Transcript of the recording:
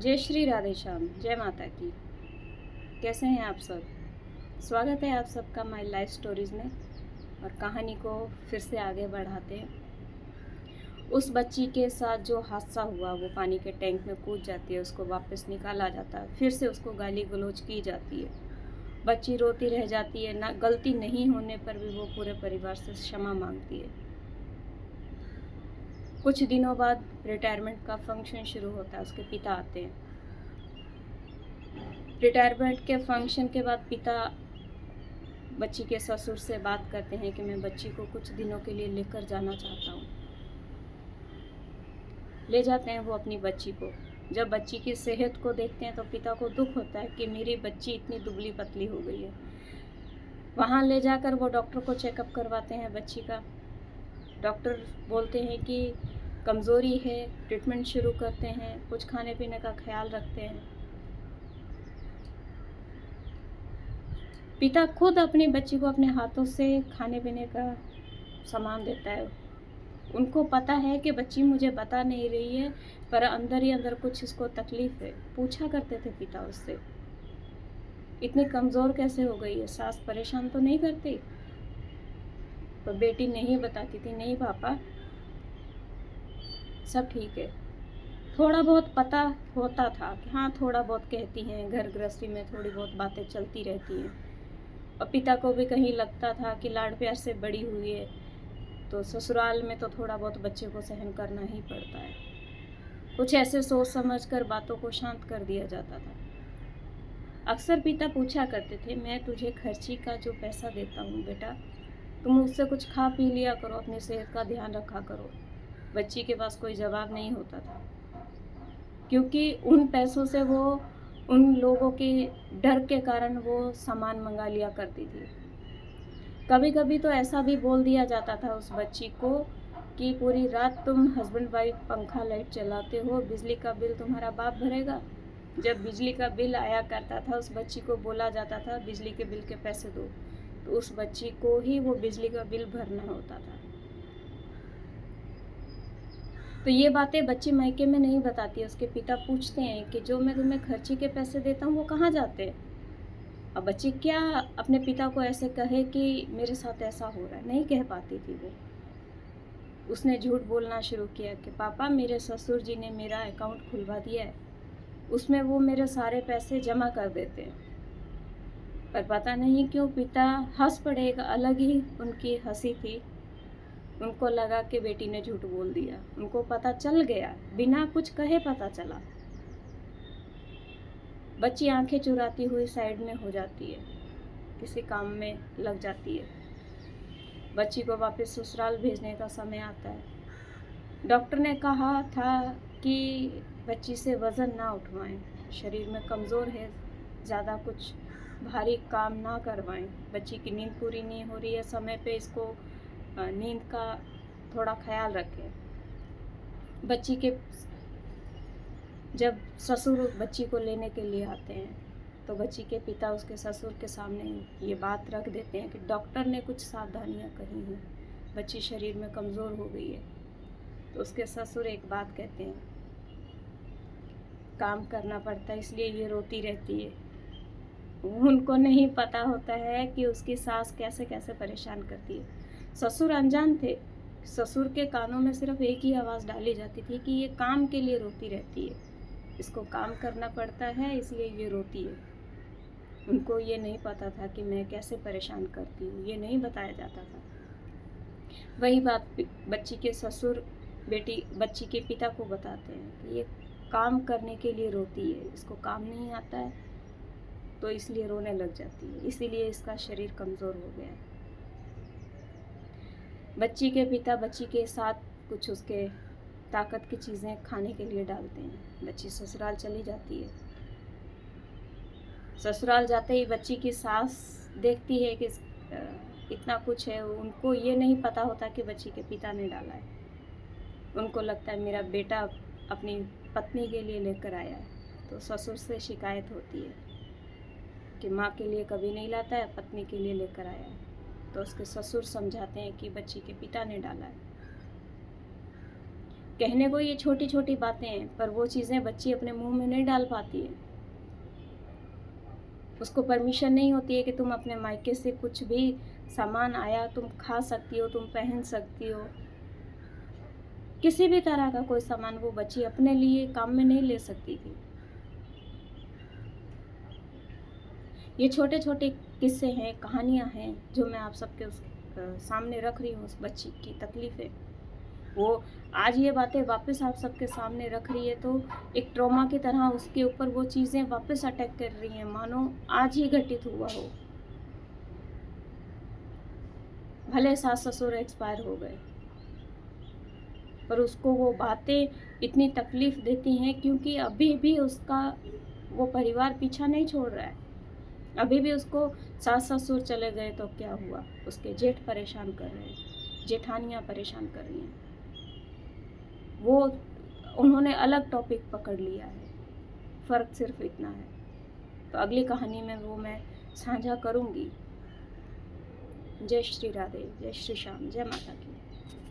जय श्री राधे श्याम, जय माता की। कैसे हैं आप सब? स्वागत है आप सबका माई लाइफ स्टोरीज़ में। और कहानी को फिर से आगे बढ़ाते हैं। उस बच्ची के साथ जो हादसा हुआ, वो पानी के टैंक में कूद जाती है, उसको वापस निकाला जाता है, फिर से उसको गाली गलौज की जाती है। बच्ची रोती रह जाती है, ना गलती नहीं होने पर भी वो पूरे परिवार से क्षमा मांगती है। कुछ दिनों बाद रिटायरमेंट का फंक्शन शुरू होता है, उसके पिता आते हैं। रिटायरमेंट के फंक्शन के बाद पिता बच्ची के ससुर से बात करते हैं कि मैं बच्ची को कुछ दिनों के लिए लेकर जाना चाहता हूँ। ले जाते हैं वो अपनी बच्ची को। जब बच्ची की सेहत को देखते हैं तो पिता को दुख होता है कि मेरी बच्ची इतनी दुबली पतली हो गई है। वहाँ ले जाकर वो डॉक्टर को चेकअप करवाते हैं बच्ची का। डॉक्टर बोलते हैं कि कमज़ोरी है, ट्रीटमेंट शुरू करते हैं, कुछ खाने पीने का ख्याल रखते हैं। पिता खुद अपनी बच्ची को अपने हाथों से खाने पीने का सामान देता है। उनको पता है कि बच्ची मुझे बता नहीं रही है, पर अंदर ही अंदर कुछ इसको तकलीफ़ है। पूछा करते थे पिता उससे, इतनी कमज़ोर कैसे हो गई है, सास परेशान तो नहीं करती? तो बेटी नहीं बताती थी, नहीं पापा सब ठीक है। थोड़ा बहुत पता होता था कि हाँ थोड़ा बहुत कहती हैं, घर गृहस्थी में थोड़ी बहुत बातें चलती रहती हैं। और पिता को भी कहीं लगता था कि लाड़ प्यार से बड़ी हुई है, तो ससुराल में तो थोड़ा बहुत बच्चे को सहन करना ही पड़ता है। कुछ ऐसे सोच समझ कर बातों को शांत कर दिया जाता था। अक्सर पिता पूछा करते थे, मैं तुझे खर्ची का जो पैसा देता हूँ बेटा, तुम उससे कुछ खा पी लिया करो, अपनी सेहत का ध्यान रखा करो। बच्ची के पास कोई जवाब नहीं होता था, क्योंकि उन पैसों से वो उन लोगों के डर के कारण वो सामान मंगा लिया करती थी। कभी कभी तो ऐसा भी बोल दिया जाता था उस बच्ची को कि पूरी रात तुम हस्बैंड वाइफ पंखा लाइट चलाते हो, बिजली का बिल तुम्हारा बाप भरेगा। जब बिजली का बिल आया करता था, उस बच्ची को बोला जाता था बिजली के बिल के पैसे दो, तो उस बच्ची को ही वो बिजली का बिल भरना होता था। तो ये बातें बच्ची मायके में नहीं बताती। उसके पिता पूछते हैं कि जो मैं तुम्हें खर्ची के पैसे देता हूँ वो कहाँ जाते हैं? अब बच्ची क्या अपने पिता को ऐसे कहे कि मेरे साथ ऐसा हो रहा है, नहीं कह पाती थी वो। उसने झूठ बोलना शुरू किया कि पापा मेरे ससुर जी ने मेरा अकाउंट खुलवा दिया है, उसमें वो मेरे सारे पैसे जमा कर देते हैं। पर पता नहीं क्यों पिता हंस पड़े, एक अलग ही उनकी हंसी थी। उनको लगा कि बेटी ने झूठ बोल दिया। उनको पता चल गया, बिना कुछ कहे पता चला। बच्ची आंखें चुराती हुई साइड में हो जाती है, किसी काम में लग जाती है। बच्ची को वापस ससुराल भेजने का समय आता है। डॉक्टर ने कहा था कि बच्ची से वज़न ना उठवाएं, शरीर में कमज़ोर है, ज़्यादा कुछ भारी काम ना करवाएं। बच्ची की नींद पूरी नहीं हो रही है समय पे, इसको नींद का थोड़ा ख्याल रखें। बच्ची के जब ससुर बच्ची को लेने के लिए आते हैं तो बच्ची के पिता उसके ससुर के सामने ये बात रख देते हैं कि डॉक्टर ने कुछ सावधानियां कही हैं, बच्ची शरीर में कमज़ोर हो गई है। तो उसके ससुर एक बात कहते हैं, काम करना पड़ता है इसलिए ये रोती रहती है। उनको नहीं पता होता है कि उसकी सास कैसे कैसे परेशान करती है। ससुर अनजान थे। ससुर के कानों में सिर्फ एक ही आवाज़ डाली जाती थी कि ये काम के लिए रोती रहती है, इसको काम करना पड़ता है इसलिए ये रोती है। उनको ये नहीं पता था कि मैं कैसे परेशान करती हूँ, ये नहीं बताया जाता था। वही बात बच्ची के ससुर बच्ची के पिता को बताते हैं कि ये काम करने के लिए रोती है, इसको काम नहीं आता है तो इसलिए रोने लग जाती है, इसीलिए इसका शरीर कमज़ोर हो गया। बच्ची के पिता बच्ची के साथ कुछ उसके ताकत की चीज़ें खाने के लिए डालते हैं। बच्ची ससुराल चली जाती है। ससुराल जाते ही बच्ची की सास देखती है कि इतना कुछ है। उनको ये नहीं पता होता कि बच्ची के पिता ने डाला है। उनको लगता है मेरा बेटा अपनी पत्नी के लिए लेकर आया है। तो ससुर से शिकायत होती है कि माँ के लिए कभी नहीं लाता है, पत्नी के लिए लेकर आया है। तो उसके ससुर समझाते हैं कि बच्ची के पिता ने डाला है। कहने को ये छोटी छोटी बातें हैं, पर वो चीज़ें बच्ची अपने मुंह में नहीं डाल पाती है। उसको परमिशन नहीं होती है कि तुम अपने मायके से कुछ भी सामान आया तुम खा सकती हो, तुम पहन सकती हो। किसी भी तरह का कोई सामान वो बच्ची अपने लिए काम में नहीं ले सकती थी। ये छोटे छोटे किस्से हैं, कहानियाँ हैं, जो मैं आप सबके सामने रख रही हूँ। उस बच्ची की तकलीफ़ें, वो आज ये बातें वापस आप सबके सामने रख रही है, तो एक ट्रॉमा की तरह उसके ऊपर वो चीज़ें वापस अटैक कर रही हैं, मानो आज ही घटित हुआ हो। भले सास ससुर एक्सपायर हो गए, पर उसको वो बातें इतनी तकलीफ़ देती हैं, क्योंकि अभी भी उसका वो परिवार पीछा नहीं छोड़ रहा है। अभी भी उसको सास ससुर चले गए तो क्या हुआ, उसके जेठ परेशान कर रहे हैं, जेठानियाँ परेशान कर रही हैं। वो उन्होंने अलग टॉपिक पकड़ लिया है, फ़र्क सिर्फ इतना है। तो अगली कहानी में वो मैं साझा करूँगी। जय श्री राधे, जय श्री श्याम, जय माता की।